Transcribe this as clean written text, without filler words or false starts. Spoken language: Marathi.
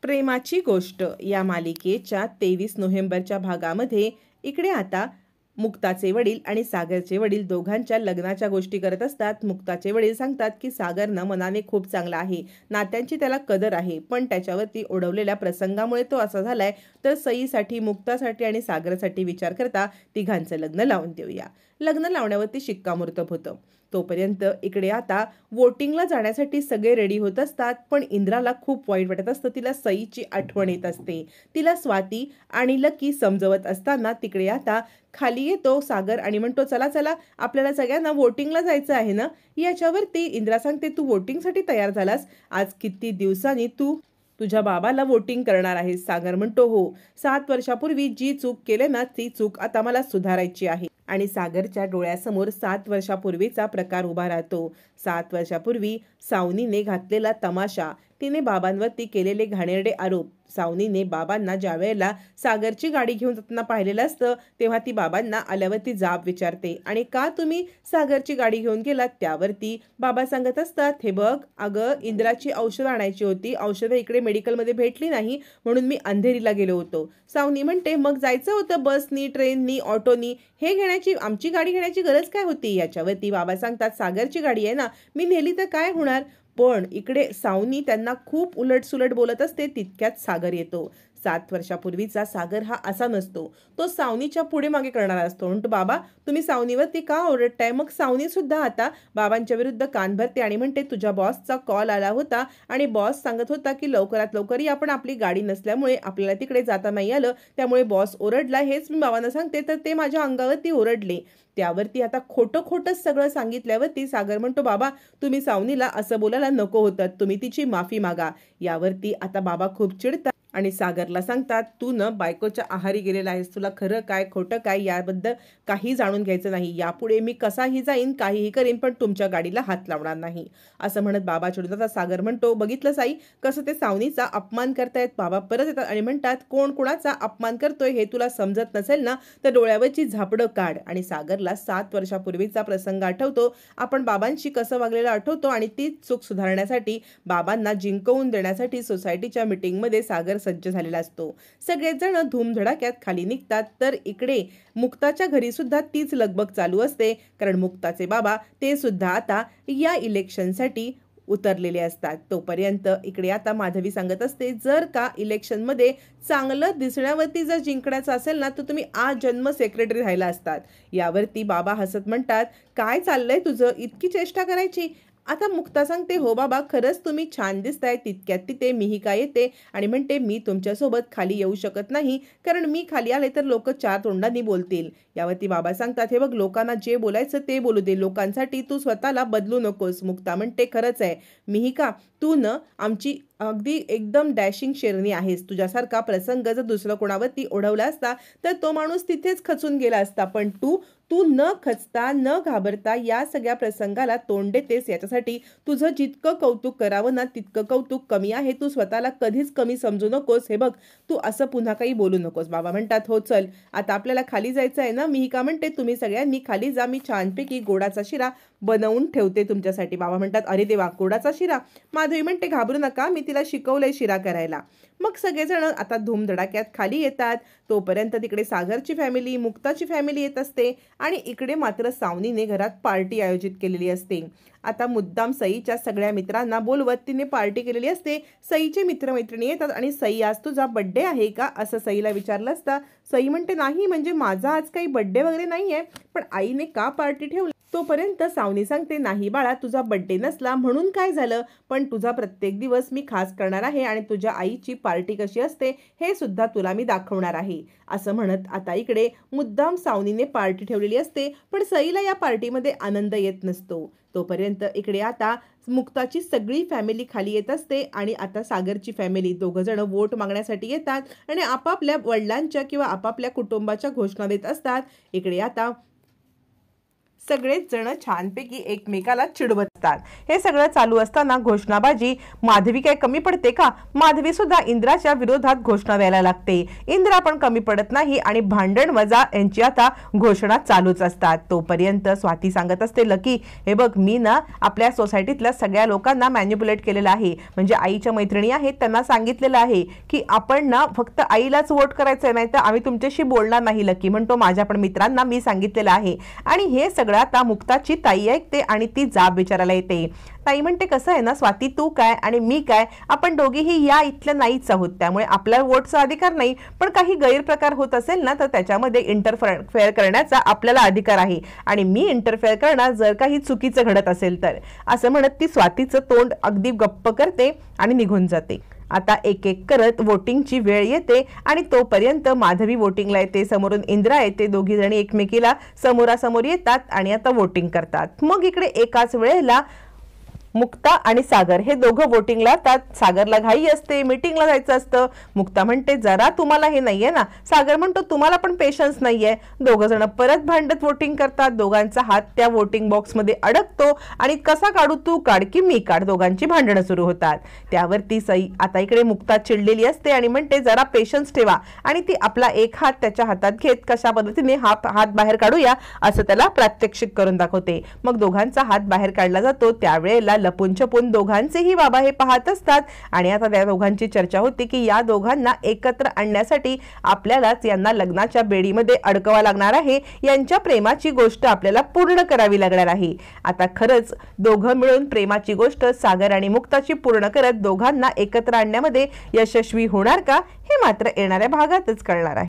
प्रेमाची गोष्ट या मालिकेच्या 23 नोव्हेंबरच्या भागामध्ये इकडे आता मुक्ताचे वडील आणि सागरचे वडील दोघांच्या लग्नाच्या गोष्टी करत असतात। मुक्ताचे वडील सांगतात की सागरनं मनाने खूप चांगला आहे, नात्यांची त्याला कदर आहे, पण त्याच्यावरती ओढवलेल्या प्रसंगामुळे तो असा झालाय, तर सईसाठी, मुक्तासाठी आणि सागरसाठी विचार करता तिघांचं लग्न लावून देऊया। लग्न लावण्यावरती शिक्कामोर्तब होतं। तोपर्यंत इकडे आता वोटिंगला जाण्यासाठी सगळे रेडी होत असतात, पण इंद्राला खूप वाईट वाटत असतं। तिला सईची आठवण येत असते। तिला स्वाती आणि लकी समजवत असताना तिकडे आता खाली येतो सागर आणि म्हणतो, चला चला आपल्याला सगळ्यांना वोटिंगला जायचं आहे ना। याच्यावरती इंद्रा सांगते, तू वोटिंगसाठी तयार झालास? आज किती दिवसांनी तू तुझ्या बाबाला वोटिंग करणार आहेस? सागर म्हणतो, हो, 7 वर्षापूर्वी जी चूक केले ना, ती चूक आता मला सुधारायची आहे। आणि सागरच्या डोळ्यासमोर 7 वर्षापूर्वीचा प्रकार उभा राहतो। 7 वर्षापूर्वी सावनीने घातलेला तमाशा, तिने बाबांवरती केलेले घाणेरडे आरोप, सावनीने बाबांना ज्या वेळेला सागरची गाडी घेऊन जाताना पाहिलेलं असतं, तेव्हा ती बाबांना आल्यावरती जाब विचारते, आणि का तुम्ही सागरची गाडी घेऊन गेलात? त्यावरती बाबा सांगत असतात, हे बघ अगं, इंद्राची औषधं आणायची होती, औषधं इकडे मेडिकलमध्ये भेटली नाही, म्हणून मी अंधेरीला गेलो होतो। सावनी म्हणते, मग जायचं होतं बसनी, ट्रेननी, ऑटोनी, हे घेण्याची, आमची गाडी घेण्याची गरज काय होती? याच्यावरती बाबा सांगतात, सागरची गाडी आहे ना, मी नेली तर काय होणार? पण इकडे सावनी त्यांना खूप उलटसुलट बोलत असते। तितक्यात सागर येतो। 7 वर्षापूर्वीचा सागर हा असा नसतो, तो सावनीच्या पुढे मागे करणारा असतो। म्हणतो, बाबा तुम्ही सावनीवरती का ओरडताय? मग सावनी सुद्धा आता बाबांच्या विरुद्ध कान भरते आणि म्हणते, तुझ्या बॉसचा कॉल आला होता आणि बॉस सांगत होता की लवकरात लवकर आपण आपली गाडी नसल्यामुळे आपल्याला तिकडे जाता नाही आलं, त्यामुळे बॉस ओरडला, हेच मी बाबांना सांगते, तर ते माझ्या अंगावरती ओरडले। त्यावरती आता खोटं खोटंच सगळं सांगितल्यावरती सागर म्हणतो, बाबा तुम्ही सावनीला असं बोलायला नको होतं, तुम्ही तिची माफी मागा। यावरती आता बाबा खूप चिडतात आणि सागरला सांगतात, तू न बायकोच्या आहारी गेलेला आहेस, तुला खरं काय खोटं काय याबद्दल काही जाणून घ्यायचं नाही। यापुढे मी कसाही जाईन, काहीही करीन, पण तुमच्या गाडीला हात लावणार नाही, असं म्हणत बाबा चिडतात। सागर म्हणतो, बघितलं साई, कसं ते सावनीचा अपमान करतायत? बाबा परत येतात आणि म्हणतात, कोण कोणाचा अपमान करतोय हे तुला समजत नसेल ना, तर डोळ्यावरची झापडं काढ। आणि सागरला 7 वर्षापूर्वीचा प्रसंग आठवतो, आपण बाबांशी कसं वागलेलं आठवतो, आणि ती चूक सुधारण्यासाठी, बाबांना जिंकवून देण्यासाठी सोसायटीच्या मीटिंगमध्ये सागर सज्ज झालेला असतो। सगळेच जण धूमधडाक्यात खाली निघतात, तर इकडे मुक्ताच्या घरी सुद्धा तीच लगबग चालू असते, कारण मुक्ताचे बाबा ते सुद्धा आता या इलेक्शनसाठी उतरलेले असतात। तोपर्यंत इकडे आता माधवी सांगत असते, जर का इलेक्शनमध्ये चांगलं दिसण्यावरती जर जिंकण्याचं असेल ना, तर तुम्ही आजन्म सेक्रेटरी राहिला असतात। यावरती बाबा हसत म्हणतात, काय चाललंय तुझं, इतकी चेष्टा करायची? आता मुक्ता सांगते, हो बाबा, खरंच तुम्ही छान दिसताय। तितक्यात तिथे मिहिका येते आणि म्हणते, मी तुमच्यासोबत खाली येऊ शकत नाही, कारण मी खाली आले तर लोक 4 तोंडांनी बोलतील। यावरती बाबा सांगतात, हे बघ, लोकांना जे बोलायचं ते बोलू दे, लोकांसाठी तू स्वतःला बदलू नकोस। मुक्ता म्हणते, खरंच आहे मिहिका, तू न आमची अगदी एकदम डॅशिंग शेरणी आहेस। तुझ्यासारखा प्रसंग जर दुसरं कोणावरती ओढवला असता तर तो माणूस तिथेच खचून गेला असता, पण तू न खचता, न घाबरता या सगळ्या प्रसंगाला तोंड देतेस। याच्यासाठी तुझं जितकं कौतुक करावं ना, तितकं कौतुक कमी आहे। तू स्वतःला कधीच कमी समजू नकोस। हे बघ, तू असं पुन्हा काही बोलू नकोस। बाबा म्हणतात, हो चल, आता आपल्याला खाली जायचं आहे ना। मिहिका म्हणते, तुम्ही सगळ्यांनी खाली जा, मी छानपैकी गोडाचा शिरा बनवून ठेवते तुमच्यासाठी। बाबा म्हणतात, अरे देवा, गोडाचा शिरा? माधवी म्हणते, घाबरू नका, मी तिला शिकवलंय शिरा करायला। मग सगळेजण आता धूमधडाक्यात खाली येतात। तोपर्यंत तिकडे सागरची फॅमिली, मुक्ताची फॅमिली येत असते, आणि इकडे मात्र सावनीने घरात पार्टी आयोजित केलेली असते। आता मुद्दाम सईच्या सगळ्या मित्रांना बोलवत तिने पार्टी केलेली असते। सईचे मित्रमैत्रिणी येतात आणि सई, आज तुझा बड्डे आहे का, असं सईला विचारलं असता। सई म्हणते, नाही, म्हणजे माझा आज काही बड्डे वगैरे नाहीये, पण आईने का पार्टी ठेवली? तोपर्यंत सावनी सांगते, नाही बाळा, तुझा बड्डे नसला म्हणून काय झालं, पण तुझा प्रत्येक दिवस मी खास करणार आहे, आणि तुझ्या आईची पार्टी कशी असते हे सुद्धा तुला मी दाखवणार आहे, असं म्हणत आता इकडे मुद्दाम सावनीने पार्टी ठेवलेली असते, पण सईला या पार्टीमध्ये आनंद येत नसतो। तोपर्यंत इकडे आता मुक्ताची सगळी फॅमिली खाली येत असते, आणि आता सागरची फॅमिली, दोघं जण वोट मागण्यासाठी येतात आणि आपापल्या वडिलांच्या किंवा आपापल्या कुटुंबाच्या घोषणा देत असतात। इकडे आता सगळेच जण छानपैकी एकमेकाला चिडवत असतात। हे सगळं चालू असताना घोषणाबाजी, माधवी काय कमी पडते का? माधवी सुद्धा इंद्राच्या विरोधात घोषणा द्यायला लागते। इंद्रा पण कमी पडत नाही आणि भांडण वजा यांची आता घोषणा चालूच असतात। तोपर्यंत स्वाती सांगत असते, लकी हे बघ, मी ना आपल्या सोसायटीतल्या सगळ्या लोकांना मॅनिप्युलेट केलेलं आहे, म्हणजे आईच्या मैत्रिणी आहेत त्यांना सांगितलेलं आहे की आपण ना फक्त आईलाच वोट करायचं, नाही तर आम्ही तुमच्याशी बोलणार नाही। लकी म्हणतो, माझ्या पण मित्रांना मी सांगितलेलं आहे। आणि हे सगळं आता मुक्ताची ताई ऐकते आणि ती जाब विचारायला येते। ताई म्हणते, कसं आहे ना स्वाती, तू काय आणि मी काय, आपण दोघीही या इथल्या नाहीच आहोत, त्यामुळे आपला वोटचा अधिकार नाही, पण काही गैरप्रकार होत असेल ना तर त्याच्यामध्ये इंटरफेअर करण्याचा आपल्याला अधिकार आहे आणि मी इंटरफेअर करणार जर काही चुकीचं घडत असेल तर, असं म्हणत ती स्वातीचं तोंड अगदी गप्प करते आणि निघून जाते। आता एक एक करत वोटिंगची वेळ येते आणि तोपर्यंत माधवी वोटिंगला येते, समोरून इंद्रा येते, दोघी जणी एकमेकीला समोरासमोर येतात आणि आता वोटिंग करतात। मग इकडे एकाच वेळेला मुक्ता आणि सागर हे दोघं वोटिंगला येतात। सागरला घाई असते, मीटिंगला जायचं असतं। मुक्ता म्हणते, जरा तुम्हाला हे नाहीये ना? सागर म्हणतो, तुम्हाला पण पेशन्स नाहीये। दोघं जण परत भांडत वोटिंग करतात। दोघांचा हात त्या वोटिंग बॉक्समध्ये अडकतो आणि कसा काढू, तू काढ की मी काढ, दोघांची भांडणं सुरू होतात। त्यावरती सई आता इकडे मुक्ता चिडलेली असते आणि म्हणते, जरा पेशन्स ठेवा, आणि ती आपला एक हात त्याच्या हातात घेत कशा पद्धतीने हात बाहेर काढूया असं त्याला प्रात्यक्षिक करून दाखवते। मग दोघांचा हात बाहेर काढला जातो। त्यावेळेला लपून छपून दोघांचेही बाबा हे पाहत असतात आणि आता त्या दोघांची चर्चा होती की या दोघांना एकत्र आणण्यासाठी आपल्यालाच यांना लग्नाच्या बेडीमध्ये अडकवा लागणार आहे, यांच्या प्रेमाची गोष्ट आपल्याला पूर्ण करावी लागणार आहे। आता खरंच दोघं मिळून प्रेमाची गोष्ट सागर आणि मुक्ताची पूर्ण करत दोघांना एकत्र आणण्यामध्ये यशस्वी होणार का, हे मात्र येणाऱ्या भागातच कळणार आहे।